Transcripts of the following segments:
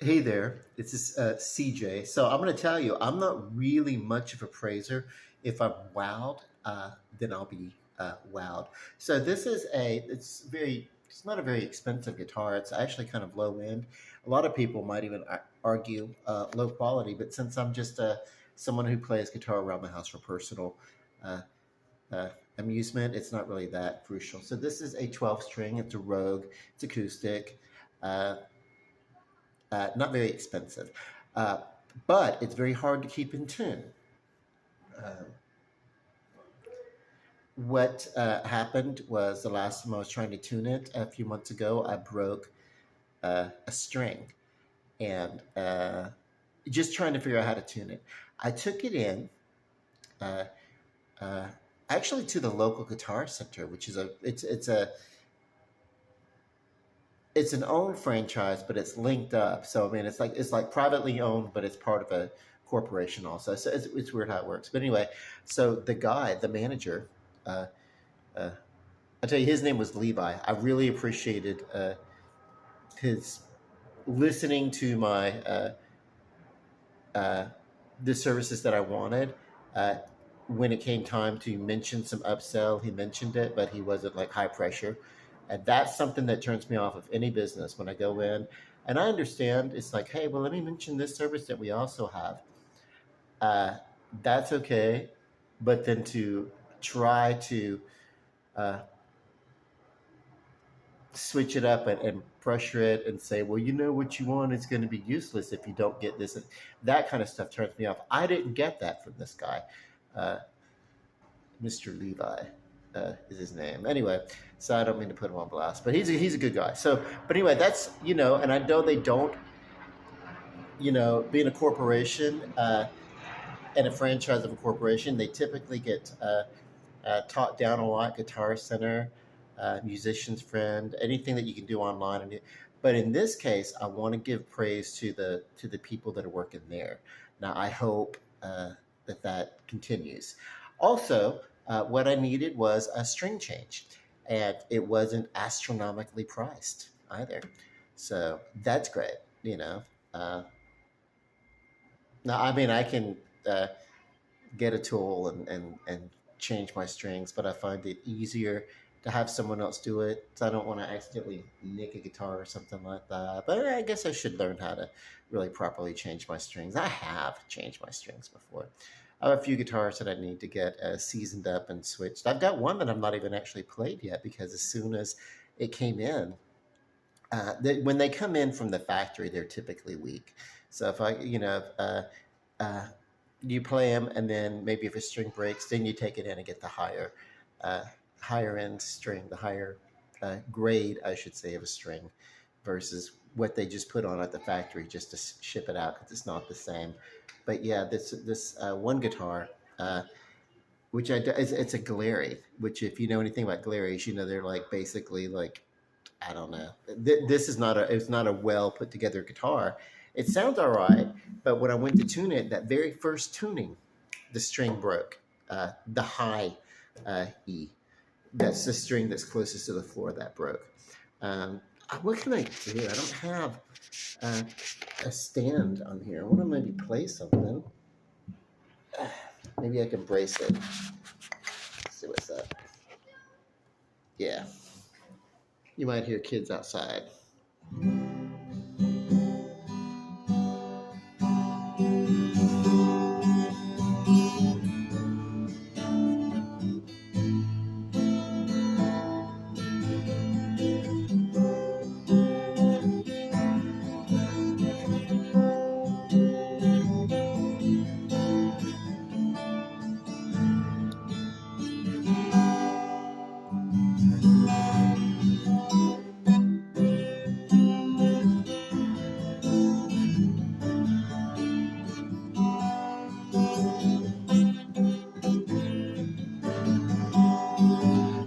Hey there, this is CJ. So I'm going to tell you, I'm not really much of a praiser. If I'm wowed, then I'll be wowed. So it's not a very expensive guitar. It's actually kind of low end. A lot of people might even argue low quality, but since I'm just someone who plays guitar around the house for personal uh, uh, amusement, it's not really that crucial. So this is a 12 string. It's a Rogue. It's acoustic. Uh, not very expensive, uh, but it's very hard to keep in tune. Uh, what happened was the last time I was trying to tune it a few months ago, I broke a string and just trying to figure out how to tune it. I took it in uh, uh, actually to the local guitar center, which is it's an owned franchise, but it's linked up. So I mean, it's like privately owned, but it's part of a corporation also. So it's weird how it works. But anyway, so the manager, uh, uh, I tell you, his name was Levi. I really appreciated his listening to my uh, the services that I wanted. Uh, when it came time to mention some upsell, he mentioned it, but he wasn't like high pressure. And that's something that turns me off of any business when I go in. And I understand it's like, hey, well, let me mention this service that we also have. Uh, that's okay. But then to try to uh, switch it up and pressure it and say, well, you know what you want is going to be useless if you don't get this. That kind of stuff turns me off. I didn't get that from this guy. Uh, Mr. Levi is his name. Anyway, so I don't mean to put him on blast, but he's a good guy. So, but anyway, that's and I know they don't, being a corporation and a franchise of a corporation, they typically get taught down a lot. Guitar Center, Musician's Friend, anything that you can do online. But in this case, I want to give praise to the people that are working there. Now, I hope that continues. Also, what I needed was a string change, and it wasn't astronomically priced either. So that's great. Uh, Now, I mean, I can uh, get a tool and change my strings, but I find it easier to have someone else do it. So I don't want to accidentally nick a guitar or something like that. But I guess I should learn how to really properly change my strings. I have changed my strings before. I have a few guitars that I need to get seasoned up and switched. I've got one that I'm not even actually played yet because as soon as it came in, when they come in from the factory, they're typically weak. So if uh, you play them, and then maybe if a string breaks, then you take it in and get the uh, higher end string, the higher grade, I should say, of a string, versus what they just put on at the factory just to ship it out because it's not the same. But yeah, this one guitar. Which it's a Glary, which if you know anything about Glaries, they're like basically like I don't know. This is not it's not a well put together guitar. It sounds all right, but when I went to tune it, that very first tuning, the string broke. The high E, that's the string that's closest to the floor that broke. What can I do? I don't have uh, a stand on here. I want to maybe play something. Maybe I can brace it. Let's see what's up. Yeah, you might hear kids outside.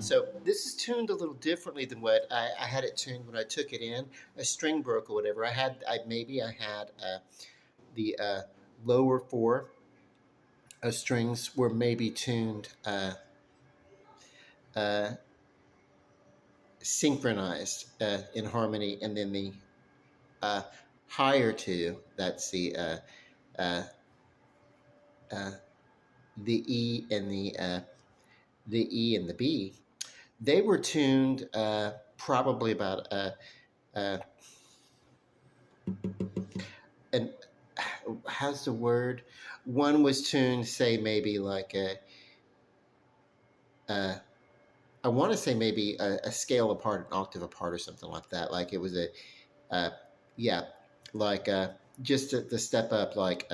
So this is tuned a little differently than what I had it tuned when I took it in. A string broke or whatever. I had the lower four strings were maybe tuned uh, synchronized in harmony, and then the uh, higher two, that's uh, uh, the E and the E and the B, they were tuned probably about uh, an how's the word? One was tuned, say maybe like a I want to say maybe a scale apart, an octave apart, or something like that. Like it was a uh, yeah, like just the step up, like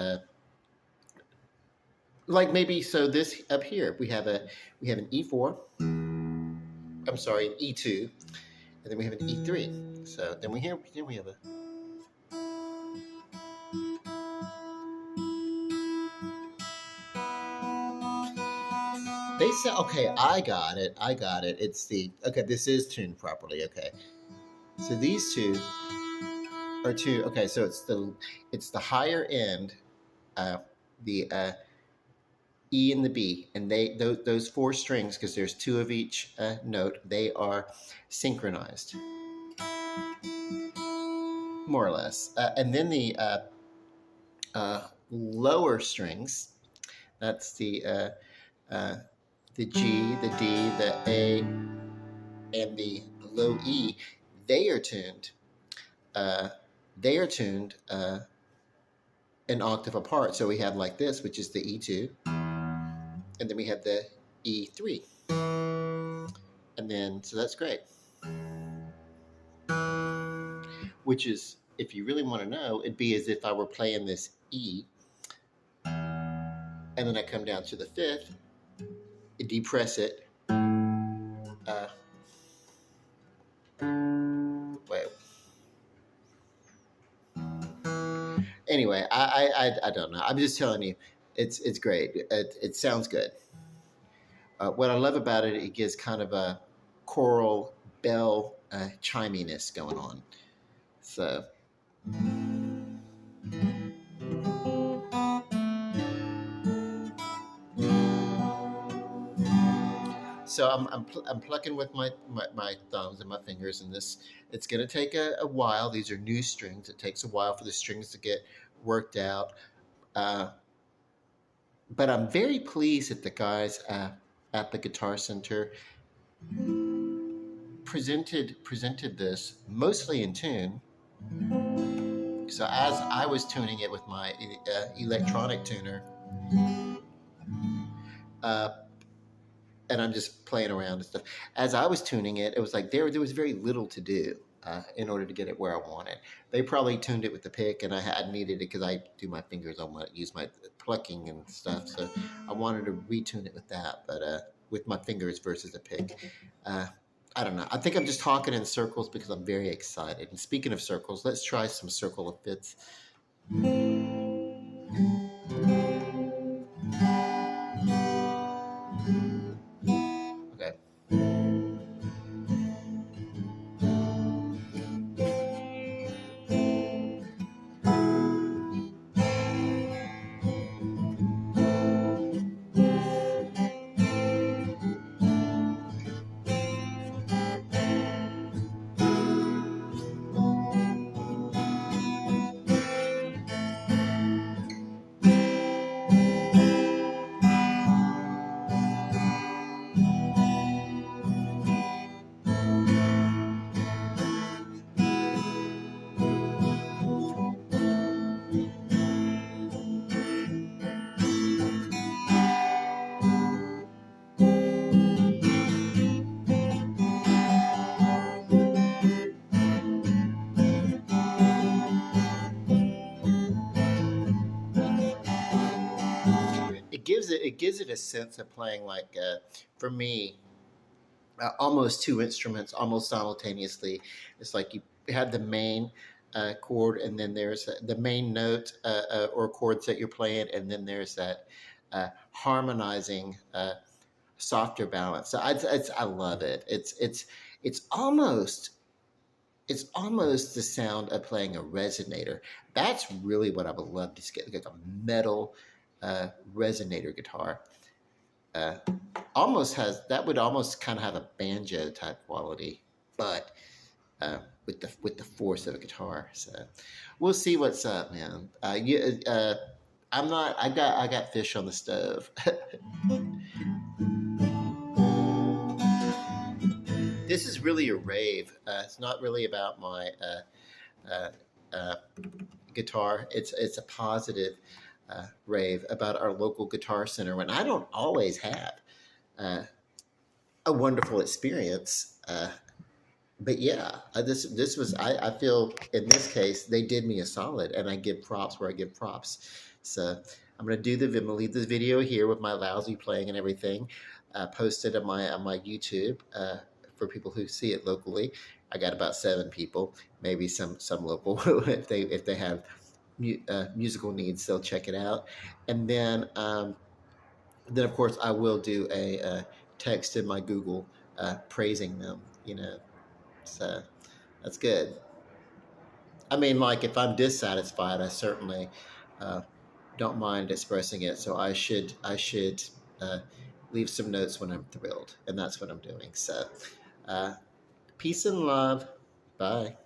maybe so this up here we have an E4. I'm sorry, an E2, and then we have an E3. So then we have a they said okay, I got it. It's the okay. This is tuned properly. Okay, so these two are two. Okay, so it's the higher end, the E and the B, and those four strings because there's two of each note. They are synchronized, more or less. And then lower strings. That's uh, the G, the D, the A, and the low E. They are tuned. Uh, they are tuned an octave apart. So we have like this, which is the E2, and then we have the E3, and then so that's great. Which is, if you really want to know, it'd be as if I were playing this E, and then I come down to the fifth, depress it. Wait. Anyway, I don't know. I'm just telling you, it's great. It sounds good. What I love about it, it gives kind of a choral bell chiminess going on. So I'm plucking with my thumbs and my fingers, and this it's going to take a while. These are new strings. It takes a while for the strings to get worked out. Uh, but I'm very pleased that the guys at the Guitar Center presented this mostly in tune. So as I was tuning it with my electronic tuner, uh, and I'm just playing around and stuff. As I was tuning it, it was like there was very little to do in order to get it where I wanted. They probably tuned it with the pick, and I needed it because I do my fingers. I want to use my plucking and stuff, so I wanted to retune it with that, but with my fingers versus a pick. Uh, I don't know. I think I'm just talking in circles because I'm very excited. And speaking of circles, let's try some circle of fifths. Okay. It gives it a sense of playing like for me almost two instruments almost simultaneously. It's like you have the main chord, and then there's the main note or chords that you're playing, and then there's that harmonizing softer balance. So I love it. It's almost it's almost the sound of playing a resonator. That's really what I would love to get, like a metal resonator guitar. Uh, almost has that would almost kind of have a banjo type quality, but with the force of a guitar. So we'll see what's up, man. I'm not. I got fish on the stove. This is really a rave. It's not really about my uh, uh, guitar. It's a positive rave about our local guitar center. When I don't always have uh, a wonderful experience. But yeah, this was I feel in this case they did me a solid, and I give props where I give props. So I'm gonna leave this video here with my lousy playing and everything, posted on my YouTube for people who see it locally. I got about 7 people, maybe some local if they have musical needs, they'll check it out, and then of course I will do a text in my Google praising them. So that's good. I mean, like if I'm dissatisfied, I certainly uh, don't mind expressing it. So I should uh, leave some notes when I'm thrilled, and that's what I'm doing. So uh, peace and love. Bye.